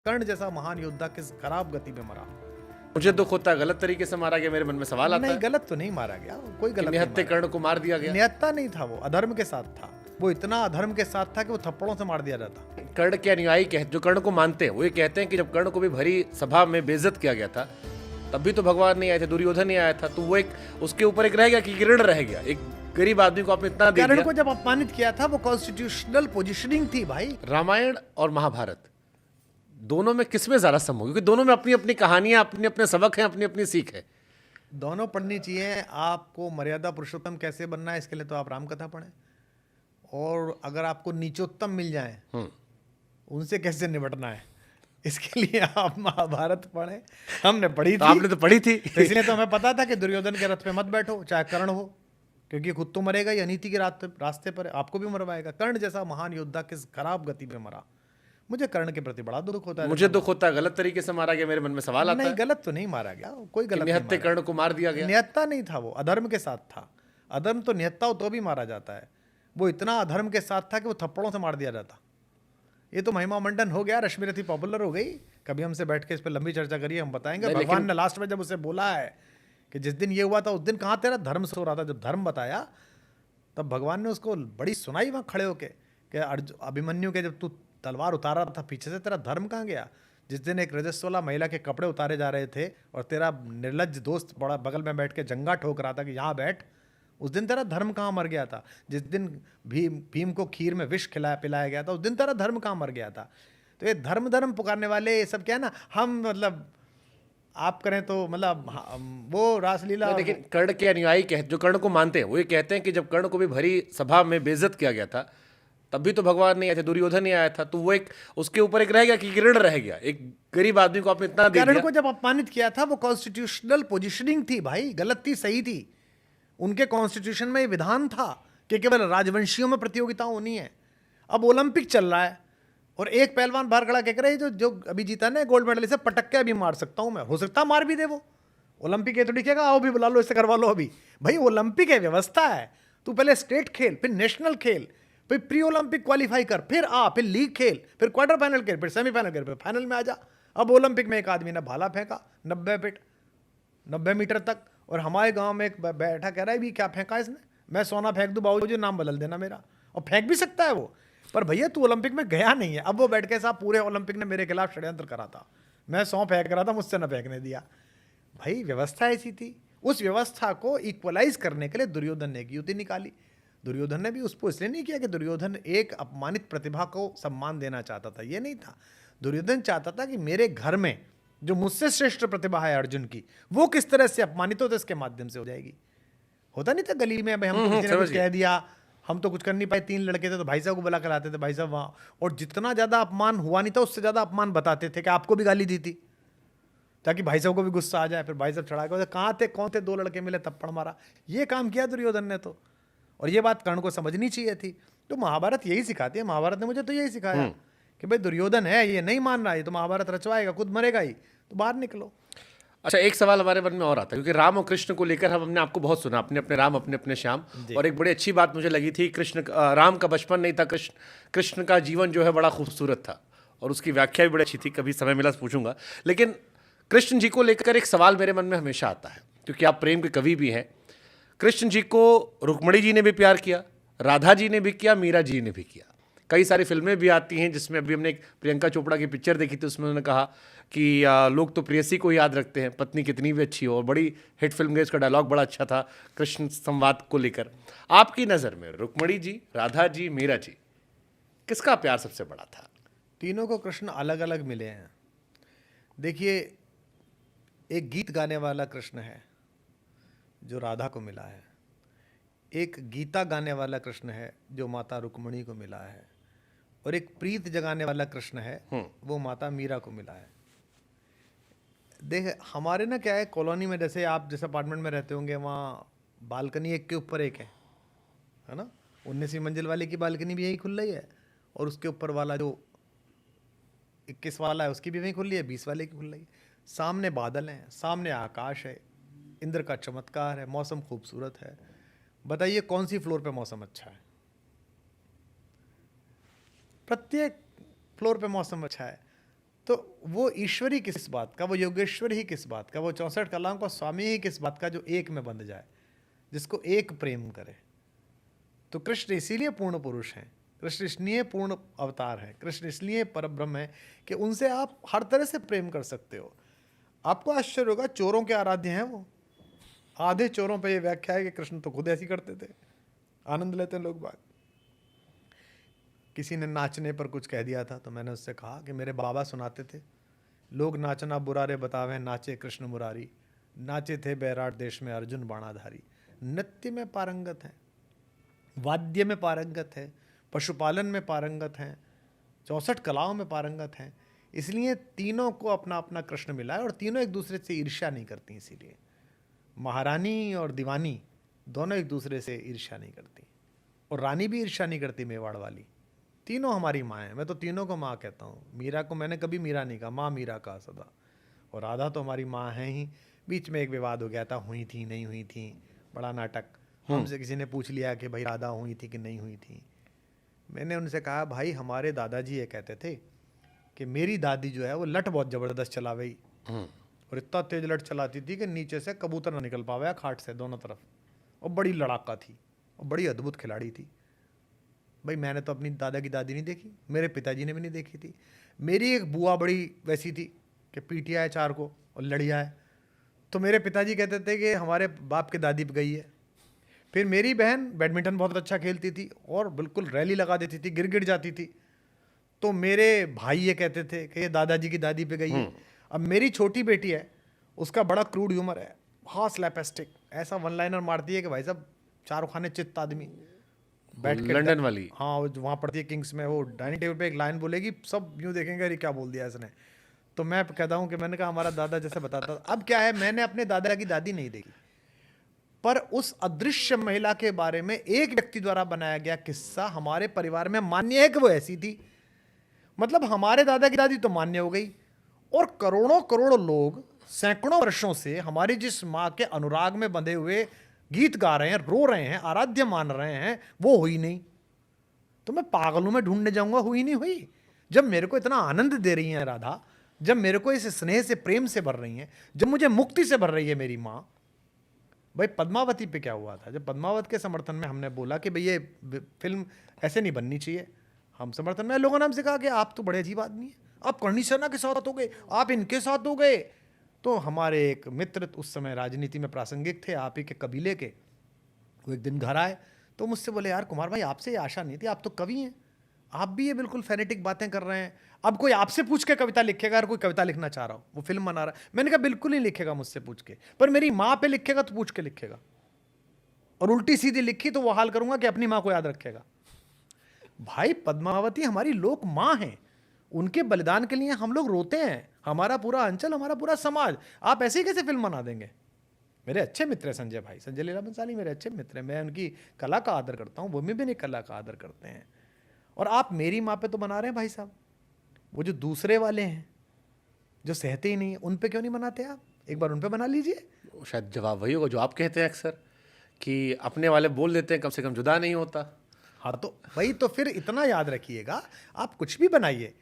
कर्ण जैसा महान योद्धा किस खराब गति में मरा। मुझे दुख होता है गलत तरीके से मारा गया। मेरे मन में सवाल आता नहीं, है गलत तो नहीं मारा गया, कोई गलत नहीं निहत्थे मारा कर्ण को मार दिया गया। गया। निहत्था नहीं था, वो अधर्म के साथ था। वो इतना अधर्म के साथ था कि वो थप्पड़ों से मार दिया जाता। कर्ण के अनुयायी जो कर्ण को मानते हैं वो ये कहते हैं कि जब कर्ण को भी भरी सभा में बेइज्जत किया गया था तब भी तो भगवान नहीं आए थे, दुर्योधन नहीं आया था, तो वो एक उसके ऊपर एक रह गया कि ऋण रह गया। एक गरीब आदमी को आपने इतना दे कर्ण दिया। को जब अपमानित किया था वो कॉन्स्टिट्यूशनल पोजीशनिंग थी भाई। रामायण और महाभारत दोनों में किसमें ज्यादा सम हो, क्योंकि दोनों में अपनी अपनी कहानियां, अपने अपने सबक हैं, अपनी अपनी सीख है। दोनों पढ़नी चाहिए। आपको मर्यादा पुरुषोत्तम कैसे बनना है इसके लिए तो आप रामकथा पढ़ें, और अगर आपको नीचोत्तम मिल जाए उनसे कैसे निपटना है इसके लिए आप महाभारत पढ़ें। हमने पढ़ी तो थी। आपने तो पढ़ी थी तो इसलिए तो हमें पता था कि दुर्योधन के रथ पे मत बैठो, चाहे कर्ण हो, क्योंकि खुद तो मरेगा ही, अनीति के रास्ते पर आपको भी मरवाएगा। कर्ण जैसा महान योद्धा किस खराब गति में मरा। मुझे कर्ण के प्रति बड़ा दुख होता है। मुझे दुख होता है गलत तरीके से मारा गया। मेरे मन में सवाल आता नहीं, है गलत तो नहीं मारा गया, कोई गलत नहीं निहत्थे मारा कर्ण को मार दिया गया। निहत्था नहीं था, वो अधर्म के साथ था। अधर्म तो निहत्था हो तो भी मारा जाता है। वो इतना अधर्म के साथ था कि वो थप्पड़ों से मार दिया जाता। ये तो महिमा मंडन हो गया, रश्मि रथी पॉपुलर हो गई। कभी हमसे बैठ के इस पर लंबी चर्चा करिए, हम बताएंगे। भगवान ने लास्ट में जब उसे बोला है कि जिस दिन ये हुआ था उस दिन कहाँ तेरा धर्म सो रहा था, जब धर्म बताया तब भगवान ने उसको बड़ी सुनाई वहाँ खड़े होके कि अभिमन्यु के जब तू तलवार उतारा था पीछे से, तेरा धर्म कहाँ गया। जिस दिन एक रजस्वला महिला के कपड़े उतारे जा रहे थे और तेरा निर्लज्ज दोस्त बड़ा बगल में बैठ के जंगा ठोक रहा था कि यहाँ बैठ, उस दिन तेरा धर्म कहाँ मर गया था। जिस दिन भीम को खीर में विष पिलाया गया था उस दिन तेरा धर्म कहाँ मर गया था। तो ये धर्म धर्म पुकारने वाले ये सब क्या है ना, हम मतलब आप करें तो मतलब वो रासलीला। लेकिन कर्ण के अनुयायी जो कर्ण को मानते हैं वो ये कहते हैं कि जब कर्ण को भी भरी सभा में बेइज्जत किया गया था तब भी तो भगवान नहीं आए थे, दुर्योधन नहीं आया था, तो वो एक उसके ऊपर एक रह गया कि ऋण रह गया। एक गरीब आदमी को आपने इतना दे कर्ण दिया। को जब अपमानित किया था वो कॉन्स्टिट्यूशनल पोजीशनिंग थी भाई, गलत थी सही थी। उनके कॉन्स्टिट्यूशन में ये विधान था कि केवल राजवंशियों में प्रतियोगिता होनी है। अब ओलंपिक चल रहा है और एक पहलवान बाहर खड़ा कह रहा है जो अभी जीता ना गोल्ड मेडल, इसे पटक के अभी मार सकता हूं मैं, हो सकता मार भी दे वो। ओलंपिक ये तो लिखेगा आओ भी बुला लो, इससे करवा लो अभी। भाई ओलंपिक है, व्यवस्था है। तू पहले स्टेट खेल, फिर नेशनल खेल, फिर प्री ओलंपिक क्वालिफाई कर, फिर लीग खेल, फिर क्वार्टर फाइनल खेल, फिर सेमीफाइनल खेल, फिर फाइनल में आ जा। अब ओलंपिक में एक आदमी ने भाला फेंका 90 मीटर तक, और हमारे गांव में एक बैठा कह रहा है भी क्या फेंका इसने, मैं सोना फेंक दूं बाबूजी, नाम बदल देना मेरा। और फेंक भी सकता है वो, पर भैया तू ओलंपिक में गया नहीं है। अब वो बैठ के साहब पूरे ओलंपिक ने मेरे खिलाफ षड्यंत्र करा था, मैं 100 फेंक रहा था, मुझसे न फेंकने दिया। भाई व्यवस्था ऐसी थी। उस व्यवस्था को इक्वलाइज करने के लिए दुर्योधन ने एक युति निकाली। दुर्योधन ने भी उसको इसलिए नहीं किया कि दुर्योधन एक अपमानित प्रतिभा को सम्मान देना चाहता था, ये नहीं था। दुर्योधन चाहता था कि मेरे घर में जो मुझसे श्रेष्ठ प्रतिभा है अर्जुन की, वो किस तरह से अपमानित हो तो इसके माध्यम से हो जाएगी। होता नहीं था गली में, भाई हम तो किसी ने कुछ कह दिया, हम तो कुछ कर नहीं पाए, 3 लड़के थे तो भाई साहब को बुला कर आते थे, भाई साहब वहाँ, और जितना ज्यादा अपमान हुआ नहीं था उससे ज्यादा अपमान बताते थे कि आपको भी गाली दी थी, ताकि भाई साहब को भी गुस्सा आ जाए। फिर भाई साहब चढ़ा के कहाँ थे कौन थे, 2 लड़के मिले थप्पड़ मारा। ये काम किया दुर्योधन ने तो, और ये बात कर्ण को समझनी चाहिए थी। तो महाभारत यही सिखाती है। महाभारत ने मुझे तो यही सिखाया कि भाई दुर्योधन है, ये नहीं मान रहा है, तो महाभारत रचवाएगा, खुद मरेगा ही, तो बाहर निकलो। अच्छा, एक सवाल हमारे मन में और आता है, क्योंकि राम और कृष्ण को लेकर हमने आपको बहुत सुना, अपने अपने राम अपने अपने श्याम, और एक बड़ी अच्छी बात मुझे लगी थी, राम का बचपन नहीं था, कृष्ण का जीवन जो है बड़ा खूबसूरत था, और उसकी व्याख्या भी बड़ी अच्छी थी। कभी समय मिला तो पूछूंगा। लेकिन कृष्ण जी को लेकर एक सवाल मेरे मन में हमेशा आता है, क्योंकि आप प्रेम के कवि भी हैं। कृष्ण जी को रुक्मणी जी ने भी प्यार किया, राधा जी ने भी किया, मीरा जी ने भी किया। कई सारी फिल्में भी आती हैं, जिसमें अभी हमने एक प्रियंका चोपड़ा की पिक्चर देखी थी, उसमें उन्होंने कहा कि लोग तो प्रेयसी को याद रखते हैं, पत्नी कितनी भी अच्छी हो, और बड़ी हिट फिल्म गई। उसका डायलॉग बड़ा अच्छा था कृष्ण संवाद को लेकर। आपकी नज़र में रुक्मणी जी, राधा जी, मीरा जी, किसका प्यार सबसे बड़ा था? तीनों को कृष्ण अलग अलग मिले हैं। देखिए, एक गीत गाने वाला कृष्ण है जो राधा को मिला है, एक गीता गाने वाला कृष्ण है जो माता रुक्मणी को मिला है, और एक प्रीत जगाने वाला कृष्ण है वो माता मीरा को मिला है। देख हमारे ना क्या है, कॉलोनी में जैसे आप जिस अपार्टमेंट में रहते होंगे वहाँ बालकनी एक के ऊपर एक है ना, 19वीं मंजिल वाले की बालकनी भी यही खुल रही है, और उसके ऊपर वाला जो 21 वाला है उसकी भी वहीं खुल रही है, 20 वाले की खुल रही है। सामने बादल हैं, सामने आकाश है, इंद्र का चमत्कार है, मौसम खूबसूरत है। बताइए कौन सी फ्लोर पे मौसम अच्छा है? प्रत्येक फ्लोर पे मौसम अच्छा है। तो वो ईश्वरी किस बात का, वो योगेश्वर ही किस बात का, वो 64 कलाओं का स्वामी ही किस बात का, जो एक में बंध जाए, जिसको एक प्रेम करे। तो कृष्ण इसीलिए पूर्ण पुरुष हैं, कृष्ण इसलिए पूर्ण अवतार है, कृष्ण इसलिए परब्रह्म है कि उनसे आप हर तरह से प्रेम कर सकते हो। आपको आश्चर्य होगा, चोरों के आराध्य हैं वो। आधे चोरों पे ये व्याख्या है कि कृष्ण तो खुद ऐसी करते थे, आनंद लेते हैं लोग बाग। किसी ने नाचने पर कुछ कह दिया था तो मैंने उससे कहा कि मेरे बाबा सुनाते थे, लोग नाचना बुरा रे बतावे, नाचे कृष्ण मुरारी, नाचे थे बैराट देश में अर्जुन बाणाधारी। नृत्य में पारंगत हैं, वाद्य में पारंगत है, पशुपालन में पारंगत हैं, 64 कलाओं में पारंगत हैं। इसलिए तीनों को अपना अपना कृष्ण मिला है और तीनों एक दूसरे से ईर्ष्या नहीं करती। इसीलिए महारानी और दीवानी दोनों एक दूसरे से ईर्ष्या नहीं करती, और रानी भी ईर्ष्या नहीं करती मेवाड़ वाली। तीनों हमारी माँ हैं, मैं तो तीनों को माँ कहता हूँ। मीरा को मैंने कभी मीरा नहीं कहा, माँ मीरा कहा सदा। और राधा तो हमारी माँ है ही। बीच में एक विवाद हो गया था, हुई थी नहीं हुई थी, बड़ा नाटक। हमसे किसी ने पूछ लिया कि भाई राधा हुई थी कि नहीं हुई थी। मैंने उनसे कहा, भाई हमारे दादाजी ये कहते थे कि मेरी दादी जो है वो लट बहुत ज़बरदस्त चलावे, और इतना तेज लट चलाती थी कि नीचे से कबूतर ना निकल पावे खाट से दोनों तरफ, और बड़ी लड़ाका थी और बड़ी अद्भुत खिलाड़ी थी। भाई मैंने तो अपनी दादा की दादी नहीं देखी, मेरे पिताजी ने भी नहीं देखी थी। मेरी एक बुआ बड़ी वैसी थी कि पीटिया है चार को और लड़िया है। तो मेरे पिताजी कहते थे कि हमारे बाप के दादी पे गई है। फिर मेरी बहन बैडमिंटन बहुत अच्छा खेलती थी और बिल्कुल रैली लगा देती थी, गिर गिर जाती थी। तो मेरे भाई ये कहते थे कि ये दादाजी की दादी पे गई है। अब मेरी छोटी बेटी है, उसका बड़ा क्रूड ह्यूमर है, हाँ स्लैपस्टिक, ऐसा वन लाइनर मारती है कि भाई साहब शाहरुख खान ने चित्त आदमी बैठ के लंदन वाली, हाँ वहाँ पढ़ती है किंग्स में, वो डाइनिंग टेबल पे एक लाइन बोलेगी, सब यूँ देखेंगे अरे क्या बोल दिया इसने। तो मैं कहता हूँ कि मैंने कहा हमारा दादा जैसे बताता था। अब क्या है, मैंने अपने दादा की दादी नहीं देखी, पर उस अदृश्य महिला के बारे में एक व्यक्ति द्वारा बनाया गया किस्सा हमारे परिवार में मान्य है कि वो ऐसी थी। मतलब हमारे दादा की दादी तो मान्य हो गई, और करोड़ों करोड़ लोग सैकड़ों वर्षों से हमारी जिस माँ के अनुराग में बंधे हुए गीत गा रहे हैं, रो रहे हैं, आराध्य मान रहे हैं, वो हुई नहीं। तो मैं पागलों में ढूंढने जाऊंगा, हुई नहीं हुई। जब मेरे को इतना आनंद दे रही है राधा, जब मेरे को इस स्नेह से प्रेम से भर रही हैं, जब मुझे मुक्ति से भर रही है मेरी माँ। भाई पद्मावती पे क्या हुआ था, जब पद्मावत के समर्थन में हमने बोला कि भाई ये फिल्म ऐसे नहीं बननी चाहिए, हम समर्थन में लोगों ने हमसे कहा कि आप तो बड़े अजीब आदमी हैं, आप करणी सेना के साथ हो गए, आप इनके साथ हो गए। तो हमारे एक मित्र उस समय राजनीति में प्रासंगिक थे, आप ही के कबीले के, वो एक दिन घर आए तो मुझसे बोले, यार कुमार भाई आपसे ये आशा नहीं थी, आप तो कवि हैं, आप भी ये बिल्कुल फैनेटिक बातें कर रहे हैं, अब कोई आपसे पूछ के कविता लिखेगा, अगर कोई कविता लिखना चाह रहा हो, वो फिल्म बना रहा है। मैंने कहा बिल्कुल नहीं लिखेगा मुझसे पूछ के, पर मेरी माँ पे लिखेगा तो पूछ के लिखेगा, और उल्टी सीधी लिखी तो वो हाल करूंगा कि अपनी माँ को याद रखेगा। भाई पद्मावती हमारी लोक माँ हैं, उनके बलिदान के लिए हम लोग रोते हैं, हमारा पूरा अंचल, हमारा पूरा समाज। आप ऐसे ही कैसे फिल्म बना देंगे? मेरे अच्छे मित्र हैं संजय भाई, संजय लीला बंसाली मेरे अच्छे मित्र हैं, मैं उनकी कला का आदर करता हूँ, वो भी मेरी कला का आदर करते हैं। और आप मेरी माँ पे तो बना रहे हैं भाई साहब, वो जो दूसरे वाले हैं जो सहते ही नहीं, उन पे क्यों नहीं बनाते आप? एक बार उन पे बना लीजिए। शायद जवाब वही होगा जो आप कहते हैं अक्सर, कि अपने वाले बोल देते हैं, कम से कम जुदा नहीं होता। हाँ तो भाई, तो फिर इतना याद रखिएगा, आप कुछ भी बनाइए।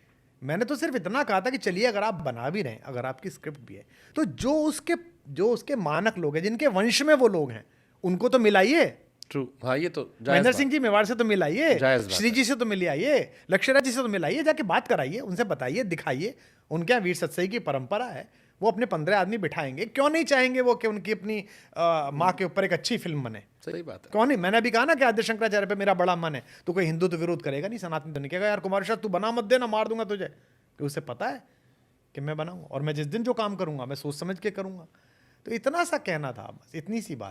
मैंने तो सिर्फ इतना कहा था कि चलिए अगर आप बना भी रहे हैं, अगर आपकी स्क्रिप्ट भी है, तो जो उसके मानक लोग हैं, जिनके वंश में वो लोग हैं, उनको तो मिलाइए। ट्रू, हाँ ये तो महेंद्र सिंह जी मेवाड़ से तो मिलाइए, जायज़ बात श्री जी से तो मिलाइए, लक्ष्यराज जी से तो मिलाइए, जाके बात कराइए, उनसे बताइए, दिखाइए। उनके यहाँ वीर सत्सई की परंपरा है, वो अपने 15 आदमी बिठाएंगे, क्यों नहीं चाहेंगे वो कि उनकी अपनी माँ के ऊपर एक अच्छी फिल्म बने? सही बात है। क्यों नहीं? मैंने अभी कहा ना कि आद्य शंकराचार्य पे मेरा बड़ा मन है, तो कोई हिंदू तो विरोध करेगा नहीं, सनातन तो नहीं कहेगा यार कुमार शाह तू बना मत देना, मार दूंगा तुझे, कि उसे पता है कि मैं बनाऊंगा, और मैं जिस दिन जो काम करूंगा मैं सोच समझ के करूंगा। तो इतना सा कहना था, बस इतनी सी बात।